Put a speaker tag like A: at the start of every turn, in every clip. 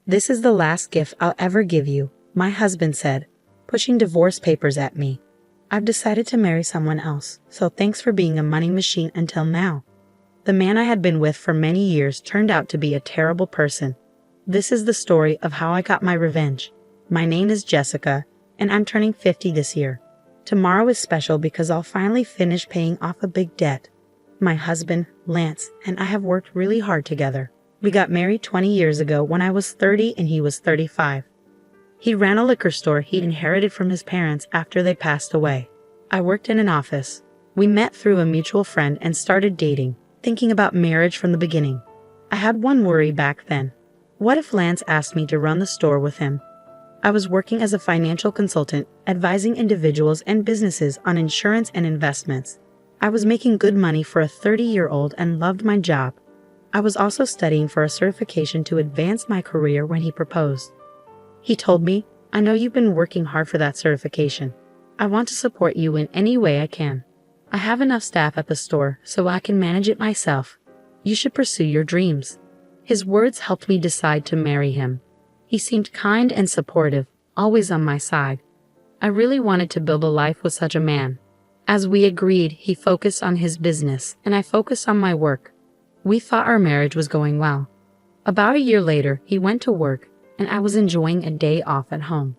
A: "This is the last gift I'll ever give you," my husband said, pushing divorce papers at me. "I've decided to marry someone else, so thanks for being a money machine until now." The man I had been with for many years turned out to be a terrible person. This is the story of how I got my revenge. My name is Jessica, and I'm turning 50 this year. Tomorrow is special because I'll finally finish paying off a big debt. My husband, Lance, and I have worked really hard together. We got married 20 years ago when I was 30 and he was 35. He ran a liquor store he inherited from his parents after they passed away. I worked in an office. We met through a mutual friend and started dating, thinking about marriage from the beginning. I had one worry back then. What if Lance asked me to run the store with him? I was working as a financial consultant, advising individuals and businesses on insurance and investments. I was making good money for a 30-year-old and loved my job. I was also studying for a certification to advance my career when he proposed. He told me, "I know you've been working hard for that certification. I want to support you in any way I can. I have enough staff at the store so I can manage it myself. You should pursue your dreams." His words helped me decide to marry him. He seemed kind and supportive, always on my side. I really wanted to build a life with such a man. As we agreed, he focused on his business and I focused on my work. We thought our marriage was going well. About a year later, he went to work and I was enjoying a day off at home.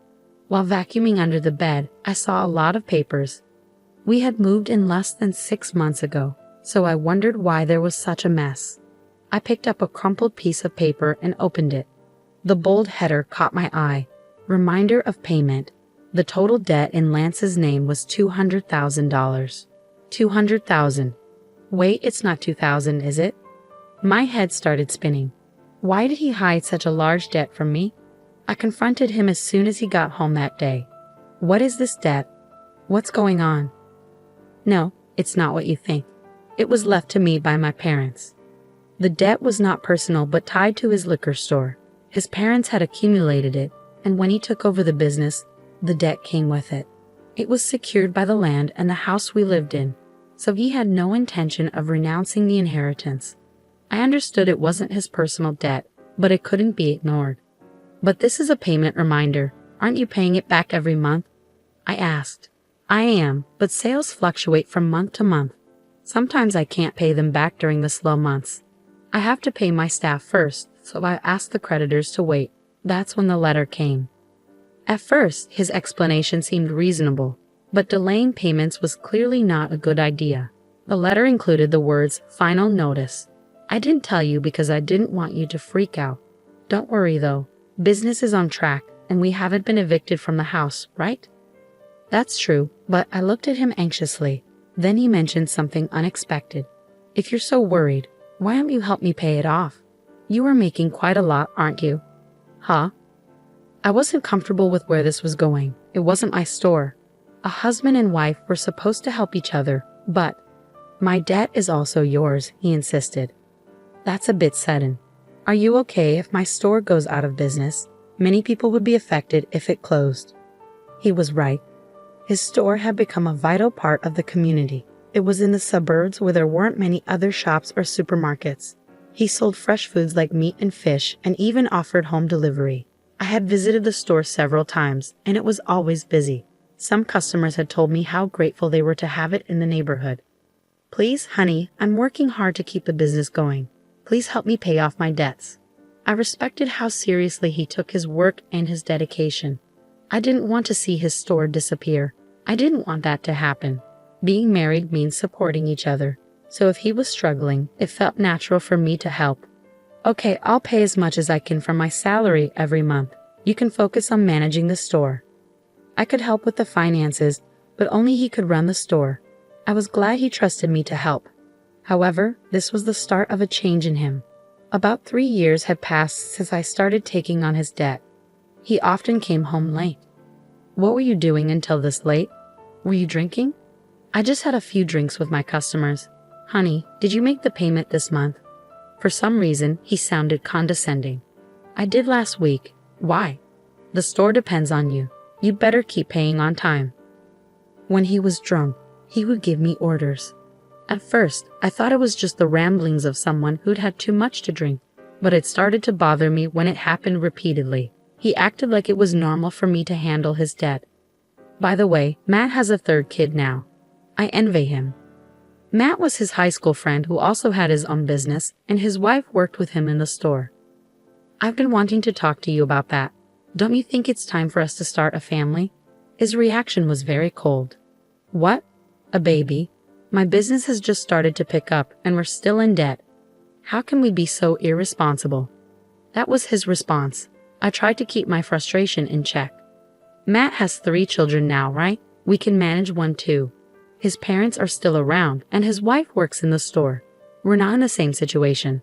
A: While vacuuming under the bed, I saw a lot of papers. We had moved in less than 6 months ago, so I wondered why there was such a mess. I picked up a crumpled piece of paper and opened it. The bold header caught my eye. Reminder of payment. The total debt in Lance's name was $200,000. $200,000. Wait, it's not 2,000, is it? My head started spinning. Why did he hide such a large debt from me? I confronted him as soon as he got home that day. "What is this debt? What's going on?" "No, it's not what you think. It was left to me by my parents." The debt was not personal but tied to his liquor store. His parents had accumulated it, and when he took over the business, the debt came with it. It was secured by the land and the house we lived in, so he had no intention of renouncing the inheritance. I understood it wasn't his personal debt, but it couldn't be ignored. "But this is a payment reminder. Aren't you paying it back every month?" I asked. "I am, but sales fluctuate from month to month. Sometimes I can't pay them back during the slow months. I have to pay my staff first, so I asked the creditors to wait." That's when the letter came. At first, his explanation seemed reasonable, but delaying payments was clearly not a good idea. The letter included the words, "Final notice." "I didn't tell you because I didn't want you to freak out. Don't worry though, business is on track and we haven't been evicted from the house, right?" That's true, but I looked at him anxiously. Then he mentioned something unexpected. "If you're so worried, why don't you help me pay it off? You are making quite a lot, aren't you?" "Huh?" I wasn't comfortable with where this was going. It wasn't my store. A husband and wife were supposed to help each other, but "My debt is also yours," he insisted. That's a bit sudden. "Are you okay if my store goes out of business? Many people would be affected if it closed." He was right. His store had become a vital part of the community. It was in the suburbs where there weren't many other shops or supermarkets. He sold fresh foods like meat and fish and even offered home delivery. I had visited the store several times, and it was always busy. Some customers had told me how grateful they were to have it in the neighborhood. "Please, honey, I'm working hard to keep the business going. Please help me pay off my debts." I respected how seriously he took his work and his dedication. I didn't want to see his store disappear. I didn't want that to happen. Being married means supporting each other, so if he was struggling, it felt natural for me to help. "Okay, I'll pay as much as I can from my salary every month. You can focus on managing the store." I could help with the finances, but only he could run the store. I was glad he trusted me to help. However, this was the start of a change in him. About 3 years had passed since I started taking on his debt. He often came home late. "What were you doing until this late? Were you drinking?" "I just had a few drinks with my customers." "Honey, did you make the payment this month?" For some reason, he sounded condescending. "I did last week." "Why?" "The store depends on you. You'd better keep paying on time." When he was drunk, he would give me orders. At first, I thought it was just the ramblings of someone who'd had too much to drink, but it started to bother me when it happened repeatedly. He acted like it was normal for me to handle his debt. By the way, Matt has a third kid now. I envy him. Matt was his high school friend who also had his own business, and his wife worked with him in the store. I've been wanting to talk to you about that. Don't you think it's time for us to start a family? His reaction was very cold. What? A baby? My business has just started to pick up, and we're still in debt. How can we be so irresponsible? That was his response. I tried to keep my frustration in check. Matt has 3 children now, right? We can manage one too. His parents are still around, and his wife works in the store. We're not in the same situation.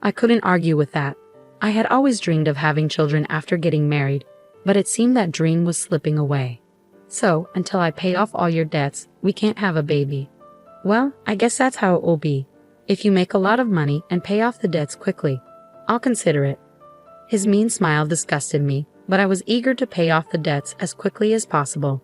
A: I couldn't argue with that. I had always dreamed of having children after getting married, but it seemed that dream was slipping away. So, until I pay off all your debts, we can't have a baby. Well, I guess that's how it will be. If you make a lot of money and pay off the debts quickly, I'll consider it. His mean smile disgusted me, but I was eager to pay off the debts as quickly as possible.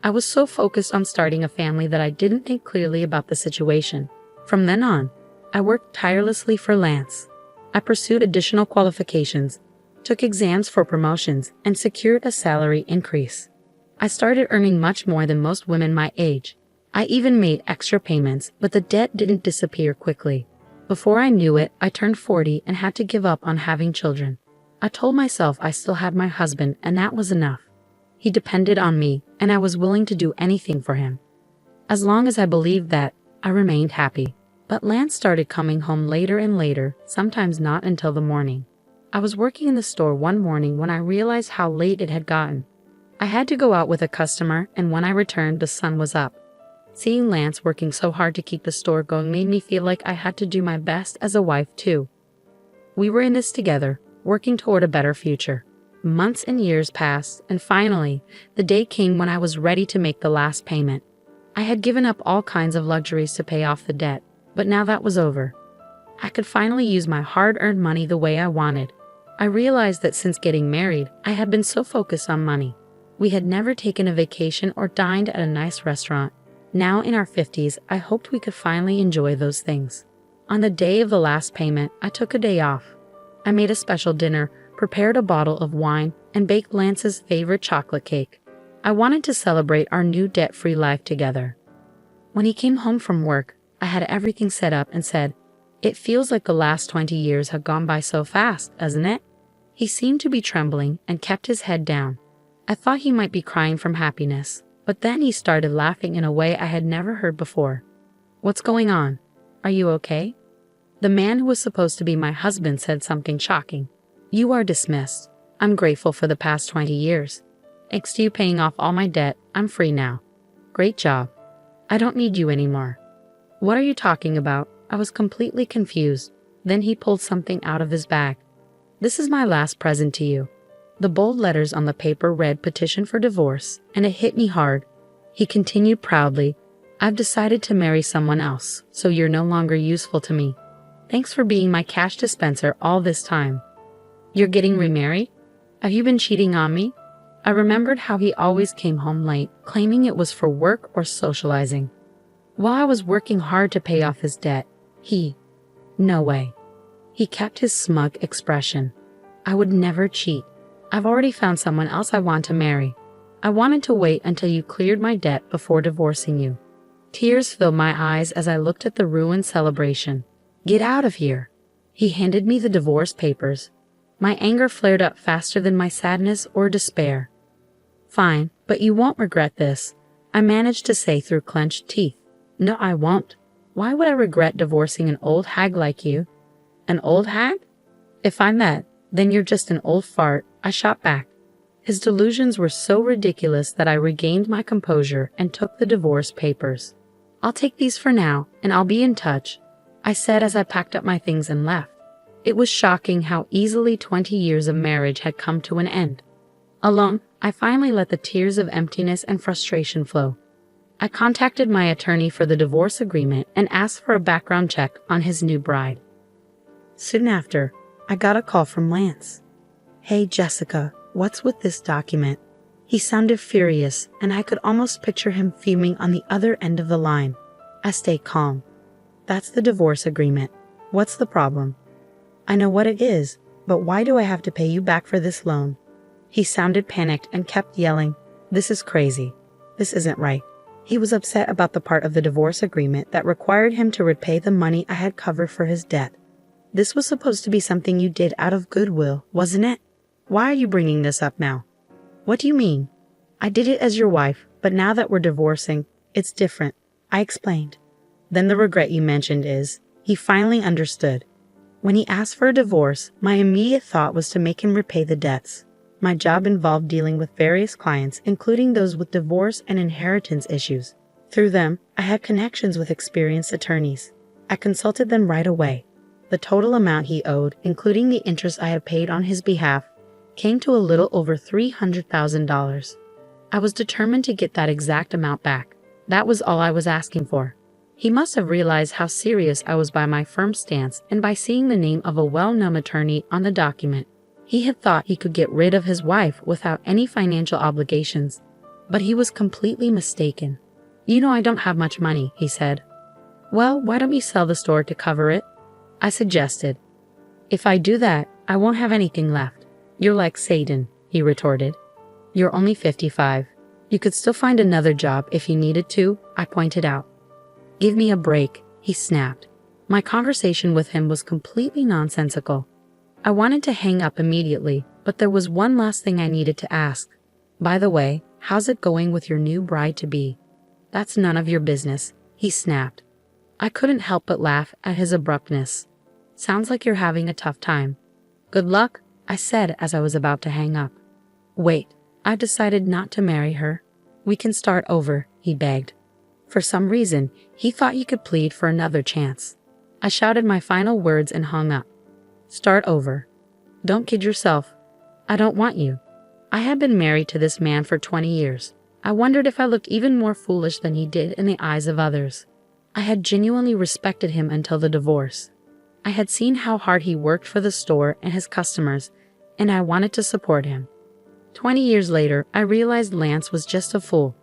A: I was so focused on starting a family that I didn't think clearly about the situation. From then on, I worked tirelessly for Lance. I pursued additional qualifications, took exams for promotions, and secured a salary increase. I started earning much more than most women my age. I even made extra payments, but the debt didn't disappear quickly. Before I knew it, I turned 40 and had to give up on having children. I told myself I still had my husband, and that was enough. He depended on me, and I was willing to do anything for him. As long as I believed that, I remained happy. But Lance started coming home later and later, sometimes not until the morning. I was working in the store one morning when I realized how late it had gotten. I had to go out with a customer, and when I returned, the sun was up. Seeing Lance working so hard to keep the store going made me feel like I had to do my best as a wife too. We were in this together, working toward a better future. Months and years passed, and finally, the day came when I was ready to make the last payment. I had given up all kinds of luxuries to pay off the debt, but now that was over. I could finally use my hard-earned money the way I wanted. I realized that since getting married, I had been so focused on money. We had never taken a vacation or dined at a nice restaurant. Now in our 50s, I hoped we could finally enjoy those things. On the day of the last payment, I took a day off. I made a special dinner, prepared a bottle of wine, and baked Lance's favorite chocolate cake. I wanted to celebrate our new debt-free life together. When he came home from work, I had everything set up and said, "It feels like the last 20 years have gone by so fast, doesn't it?" He seemed to be trembling and kept his head down. I thought he might be crying from happiness, but then he started laughing in a way I had never heard before. "What's going on? Are you okay?" The man who was supposed to be my husband said something shocking. "You are dismissed. I'm grateful for the past 20 years. Thanks to you paying off all my debt, I'm free now. Great job. I don't need you anymore." "What are you talking about?" I was completely confused. Then he pulled something out of his bag. "This is my last present to you." The bold letters on the paper read "Petition for Divorce," and it hit me hard. He continued proudly, "I've decided to marry someone else, so you're no longer useful to me. Thanks for being my cash dispenser all this time." "You're getting remarried? Have you been cheating on me?" I remembered how he always came home late, claiming it was for work or socializing. While I was working hard to pay off his debt, no way. He kept his smug expression. "I would never cheat. I've already found someone else I want to marry. I wanted to wait until you cleared my debt before divorcing you." Tears filled my eyes as I looked at the ruined celebration. "Get out of here." He handed me the divorce papers. My anger flared up faster than my sadness or despair. "Fine, but you won't regret this," I managed to say through clenched teeth. "No, I won't. Why would I regret divorcing an old hag like you?" "An old hag? If I'm that, then you're just an old fart," I shot back. His delusions were so ridiculous that I regained my composure and took the divorce papers. "I'll take these for now, and I'll be in touch," I said as I packed up my things and left. It was shocking how easily 20 years of marriage had come to an end. Alone, I finally let the tears of emptiness and frustration flow. I contacted my attorney for the divorce agreement and asked for a background check on his new bride. Soon after, I got a call from Lance. "Hey Jessica, what's with this document?" He sounded furious, and I could almost picture him fuming on the other end of the line. I stayed calm. "That's the divorce agreement. What's the problem?" I know what it is, but why do I have to pay you back for this loan? He sounded panicked and kept yelling, "This is crazy. This isn't right." He was upset about the part of the divorce agreement that required him to repay the money I had covered for his debt. This was supposed to be something you did out of goodwill, wasn't it? Why are you bringing this up now? What do you mean? I did it as your wife, but now that we're divorcing, it's different, I explained. Then the regret you mentioned is, he finally understood. When he asked for a divorce, my immediate thought was to make him repay the debts. My job involved dealing with various clients, including those with divorce and inheritance issues. Through them, I had connections with experienced attorneys. I consulted them right away. The total amount he owed, including the interest I had paid on his behalf, came to a little over $300,000. I was determined to get that exact amount back. That was all I was asking for. He must have realized how serious I was by my firm stance and by seeing the name of a well-known attorney on the document. He had thought he could get rid of his wife without any financial obligations, but he was completely mistaken. "You know I don't have much money," he said. "Well, why don't you sell the store to cover it?" I suggested. "If I do that, I won't have anything left." "You're like Satan," he retorted. "You're only 55. You could still find another job if you needed to," I pointed out. "Give me a break," he snapped. My conversation with him was completely nonsensical. I wanted to hang up immediately, but there was one last thing I needed to ask. "By the way, how's it going with your new bride-to-be?" "That's none of your business," he snapped. I couldn't help but laugh at his abruptness. "Sounds like you're having a tough time." "Good luck," I said as I was about to hang up. "Wait, I've decided not to marry her. We can start over," he begged. For some reason, he thought he could plead for another chance. I shouted my final words and hung up. "Start over. Don't kid yourself. I don't want you." I had been married to this man for 20 years. I wondered if I looked even more foolish than he did in the eyes of others. I had genuinely respected him until the divorce. I had seen how hard he worked for the store and his customers, and I wanted to support him. 20 years later, I realized Lance was just a fool.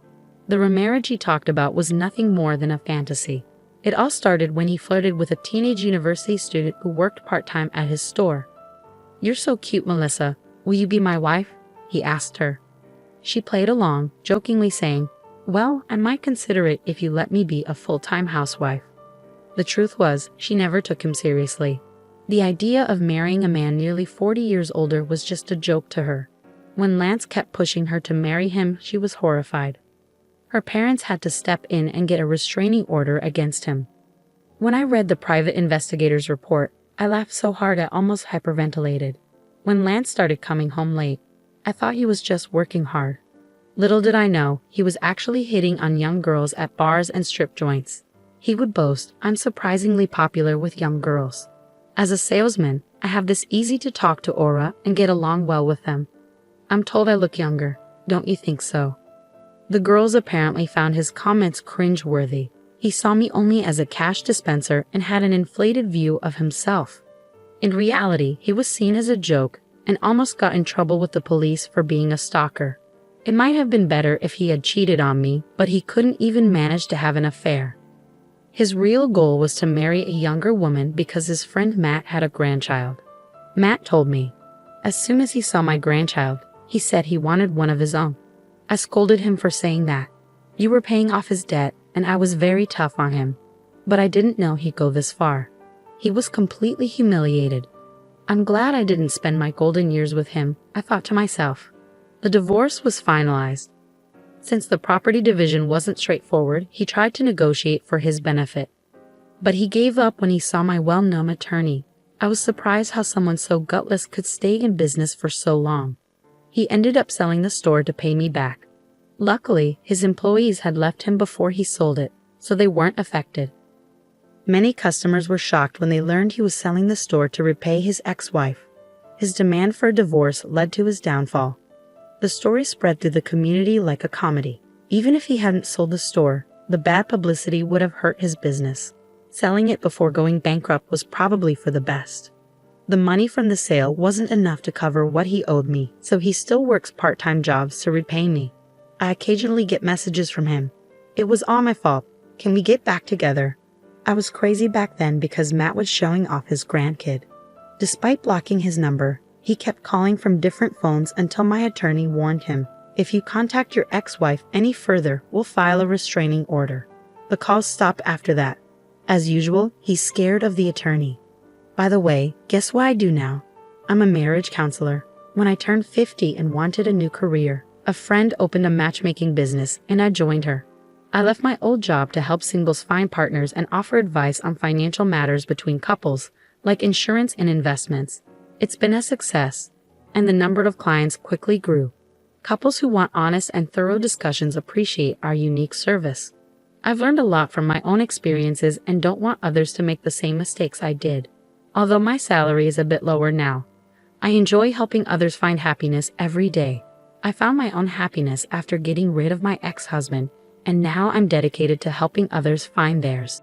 A: The remarriage he talked about was nothing more than a fantasy. It all started when he flirted with a teenage university student who worked part-time at his store. "You're so cute, Melissa. Will you be my wife?" he asked her. She played along, jokingly saying, "Well, I might consider it if you let me be a full-time housewife." The truth was, she never took him seriously. The idea of marrying a man nearly 40 years older was just a joke to her. When Lance kept pushing her to marry him, she was horrified. Her parents had to step in and get a restraining order against him. When I read the private investigator's report, I laughed so hard I almost hyperventilated. When Lance started coming home late, I thought he was just working hard. Little did I know, he was actually hitting on young girls at bars and strip joints. He would boast, "I'm surprisingly popular with young girls. As a salesman, I have this easy-to-talk-to aura and get along well with them. I'm told I look younger. Don't you think so?" The girls apparently found his comments cringe-worthy. He saw me only as a cash dispenser and had an inflated view of himself. In reality, he was seen as a joke and almost got in trouble with the police for being a stalker. It might have been better if he had cheated on me, but he couldn't even manage to have an affair. His real goal was to marry a younger woman because his friend Matt had a grandchild. Matt told me. As soon as he saw my grandchild, he said he wanted one of his own. I scolded him for saying that. You were paying off his debt, and I was very tough on him. But I didn't know he'd go this far. He was completely humiliated. I'm glad I didn't spend my golden years with him, I thought to myself. The divorce was finalized. Since the property division wasn't straightforward, he tried to negotiate for his benefit. But he gave up when he saw my well-known attorney. I was surprised how someone so gutless could stay in business for so long. He ended up selling the store to pay me back. Luckily, his employees had left him before he sold it, so they weren't affected. Many customers were shocked when they learned he was selling the store to repay his ex-wife. His demand for a divorce led to his downfall. The story spread through the community like a comedy. Even if he hadn't sold the store, the bad publicity would have hurt his business. Selling it before going bankrupt was probably for the best. The money from the sale wasn't enough to cover what he owed me, so he still works part-time jobs to repay me. I occasionally get messages from him. "It was all my fault. Can we get back together?" I was crazy back then because Matt was showing off his grandkid. Despite blocking his number, he kept calling from different phones until my attorney warned him, "If you contact your ex-wife any further, we'll file a restraining order." The calls stopped after that. As usual, he's scared of the attorney. By the way, guess what I do now? I'm a marriage counselor. When I turned 50 and wanted a new career, a friend opened a matchmaking business and I joined her. I left my old job to help singles find partners and offer advice on financial matters between couples, like insurance and investments. It's been a success, and the number of clients quickly grew. Couples who want honest and thorough discussions appreciate our unique service. I've learned a lot from my own experiences and don't want others to make the same mistakes I did. Although my salary is a bit lower now, I enjoy helping others find happiness every day. I found my own happiness after getting rid of my ex-husband, and now I'm dedicated to helping others find theirs.